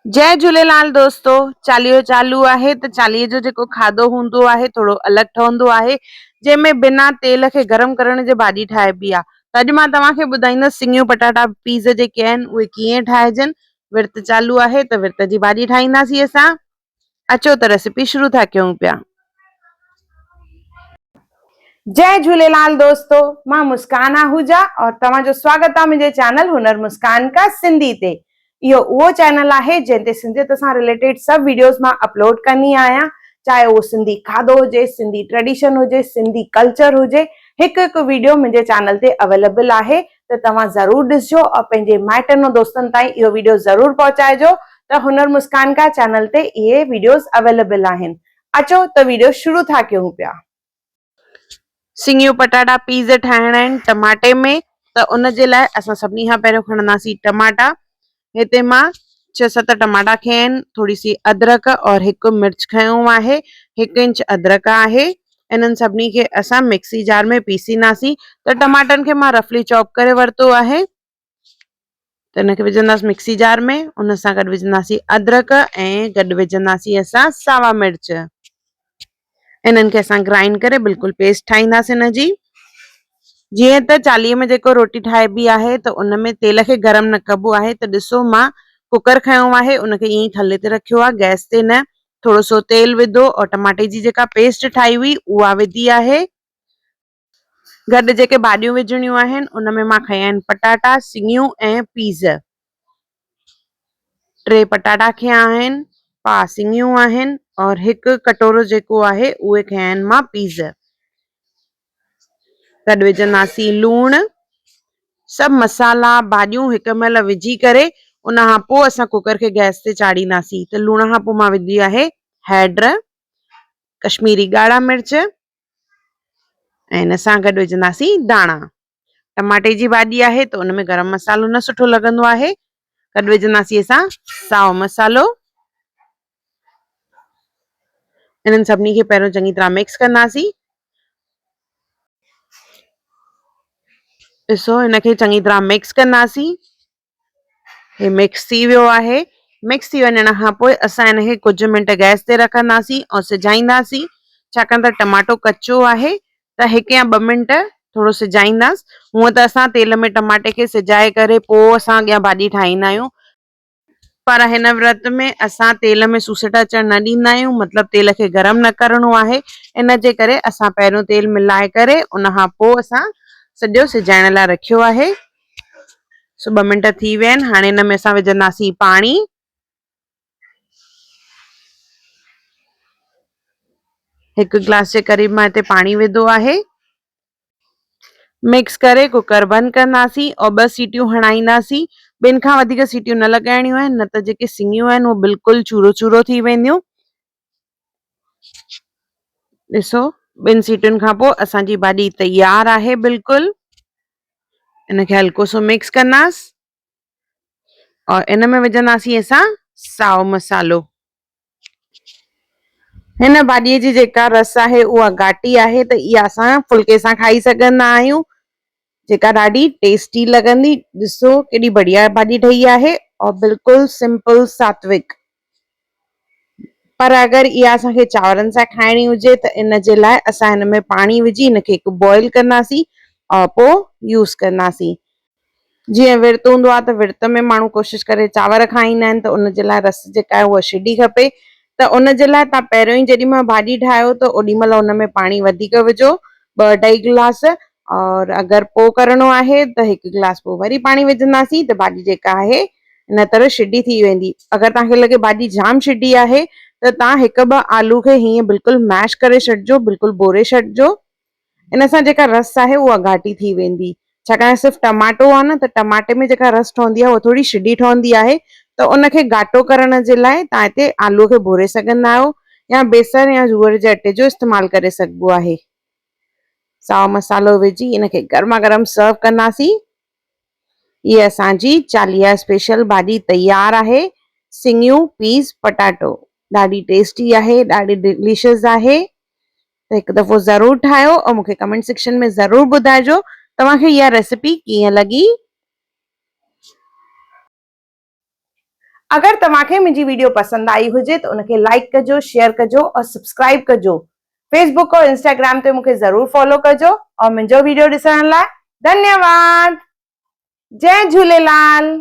जय झूलेलाल दोस्तों। चालीहो चालू आहे त चालीहे जो जेको खाधो हूंदो आहे थोड़ो अलग ठहंदो आहे, जंहिंमें बिना तेल खे गरम करण जे भाॼी ठाहिबी आहे। त अॼु मां तव्हांखे ॿुधाईंदसि सिंगियूं पटाटा पीज़ जेके आहिनि उहे कीअं ठाहिजनि। विर्त चालू आहे त विर्त जी भाॼी ठाहींदासीं असां। अचो त रेसिपी शुरू था कयूं पिया। जय झूलेलाल दोस्तों, मां मुस्कान आहूजा और तव्हांजो स्वागत आहे मुंहिंजे चैनल हुनर मुस्कान का सिंधी ते। इहो उहो चैनल आहे जंहिं ते सिंधियत सां रिलेटेड सभु वीडियोस मां अपलोड कंदी आहियां, चाहे उहो सिंधी खाधो हुजे, सिंधी ट्रेडिशन हुजे, सिंधी कल्चर हुजे। हिकु हिकु वीडियो मुंहिंजे चैनल ते अवेलेबल आहे, त तव्हां ज़रूर ॾिसजो और पंहिंजे माइटनि ऐं दोस्तनि ताईं इहो वीडियो ज़रूर पहुचाइजो त हुनर मुस्कान का चैनल ते इहे वीडियोस अवेलेबल आहिनि। अचो त वीडियो शुरू था कयूं पिया। सिंगियूं पटाटा पीज़ ठाहिणा आहिनि टमाटे में, त उन जे लाइ असां सभिनी खां पहिरियों खणंदासीं टमाटा। हिते मां 6-7 टमाटा खया आहिनि, थोड़ी सी अदरक और हिकु मिर्च खयो आहे, 1 इंच अदरक आहे। इन्हनि सभिनी खे असां मिक्सी जार में पीसींदासीं। त टमाटनि खे मां रफली चॉप करे वरितो आहे, त इनखे विझंदासीं मिक्सी जार में। उन सां गॾु विझंदासीं अदरक ऐं गॾु विझंदासीं असां सावा मिर्च। इन्हनि खे असां ग्राइंड करे बिल्कुलु पेस्ट ठाहींदासीं इन जी। जीअं त चालीहे में जेको रोटी ठाहिबी आहे त उन में तेल खे गरम न कबो आहे, त ॾिसो मां कुकर खयो आहे, उनखे ईअं ई थल्ले ते रखियो आहे, गैस ते न। थोड़ो सो तेल विधो और टमाटे जी जेका पेस्ट ठाही हुई उहा विधी आहे। गॾु जेके भाॼियूं विझणियूं आहिनि उन में मां खया आहिनि पटाटा, सिंगियूं ऐं पीज़। 3 पटाटा खया आहिनि, पा सिंगियूं आहिनि और हिकु कटोरो जेको आहे उहे खया आहिनि मां पीज़। गॾु विझंदासीं लूणु। सभु मसाला भाॼियूं हिक महिल विझी करे उन खां पोइ असां कुकर खे गैस ते चाढ़ींदासीं। त लूण खां पोइ मां विधी आहे हैड, कश्मीरी ॻाढ़ा मिर्च ऐं हिन सां गॾु विझंदासीं धाणा। टमाटे जी भाॼी आहे त उन में गरम मसालो न सुठो लॻंदो आहे। गॾु विझंदासीं असां साओ मसालो। इन्हनि सभिनी खे पहिरियों चङी तरह मिक्स कंदासीं। ॾिसो हिनखे चङी तरह मिक्स कंदासीं। हे मिक्स थी वियो आहे। मिक्स थी वञण खां पोइ असां हिनखे कुझु मिंट गैस ते रखंदासीं और सिझाईंदासीं, छाकाणि त टमाटो कचो आहे। त 1 या 2 मिंट थोड़ो सिझाईंदासीं। हूअं त असां तेल में टमाटे खे सिझाए करे पोइ असां अॻियां भाॼी ठाहींदा आहियूं, पर हिन व्रत में असां तेल में सूसट अचण न ॾींदा आहियूं, मतिलबु तेल खे गरम न करणो आहे। इन जे करे असां पहिरियों तेल मिलाए करे उन खां पोइ असां सॼो सिझाइण लाइ रखियो आहे। 2 मिंट थी विया आहिनि। हाणे हिन में असां विझंदासीं पाणी। हिकु गिलास जे क़रीब मां हिते पाणी विधो आहे। मिक्स करे कुकर बंदि कंदासीं और 2 सीटियूं हणाईंदासीं। 2 खां वधीक सीटियूं न लॻाइणियूं आहिनि, न त जेके सिंगियूं आहिनि उहे बिल्कुलु चूरो चूरो थी वेंदियूं। ॾिसो 2 सीटियुनि खां पोइ असांजी भाॼी तयार आहे बिल्कुलु। इनखे हल्को सो मिक्स कंदासीं और इन में विझंदासीं असां साओ मसालो। हिन भाॼीअ जी जेका रस आहे उहा घाटी आहे, त इहा असां फुल्के सां खाई सघंदा आहियूं, जेका ॾाढी टेस्टी लॻंदी। ॾिसो केॾी बढ़िया भाॼी ठही आहे और बिल्कुलु सिंपल सात्विक। पर अगरि इहा असांखे चांवरनि सां खाइणी हुजे त इन जे लाइ असां हिन में पाणी विझी हिनखे हिकु बॉइल कंदासीं और पोइ यूज़ कंदासीं। जीअं विर्त हूंदो आहे त विर्त में माण्हू कोशिशि करे चांवर खाईंदा आहिनि, त उन जे लाइ रस जेका आहे उहा छिॾी खपे। त उन जे लाइ तव्हां पहिरियों ई जेॾी महिल भाॼी ठाहियो त ओॾी महिल उन में पाणी वधीक विझो, 2-2.5 गिलास। और अगरि पोइ करणो आहे त 1 गिलास पोइ वरी पाणी विझंदासीं, त भाॼी जेका आहे इन तरह छिॾी थी वेंदी। अगरि तव्हांखे लॻे भाॼी जाम छिॾी आहे त तव्हां 1-2 आलू खे हीअं बिल्कुलु मैश करे छॾिजो, बिल्कुलु बोरे छॾिजो। इन सां जेका रस आहे उहा घाटी थी वेंदी, छाकाणि सिर्फ़ु टमाटो आहे न, त टमाटे में जेका रस ठहंदी आहे उहा थोड़ी छिॾी ठहंदी आहे। त उनखे घाटो करण जे लाइ तव्हां हिते आलू खे भोरे सघंदा आहियो या बेसण या जूअर जे अटे जो इस्तेमालु करे सघिबो आहे। साओ मसालो विझी इनखे गरमा गरम सर्व कंदासीं। ये असांजी चालीहा स्पेशल भाॼी तयार आहे, सिंगियूं पीज़ पटाटो। ॾाढी टेस्टी आहे, ॾाढी डिलीशियस आहे। त हिकु दफ़ो ज़रूर ठाहियो और मूंखे कमेंट सेक्शन में ज़रूर ॿुधाइजो तव्हांखे इहा रेसिपी कीअं लॻी। अगर तव्हांखे मुंहिंजी वीडियो पसंद आई हुजे तो उनके लाइक कजो, शेयर कजो और सब्सक्राइब कजो। फेसबुक और इंस्टाग्राम ते मूंखे जरूर फॉलो कजो और मुंहिंजो वीडियो ॾिसण लाइ धन्यवाद। जय झूलेलाल।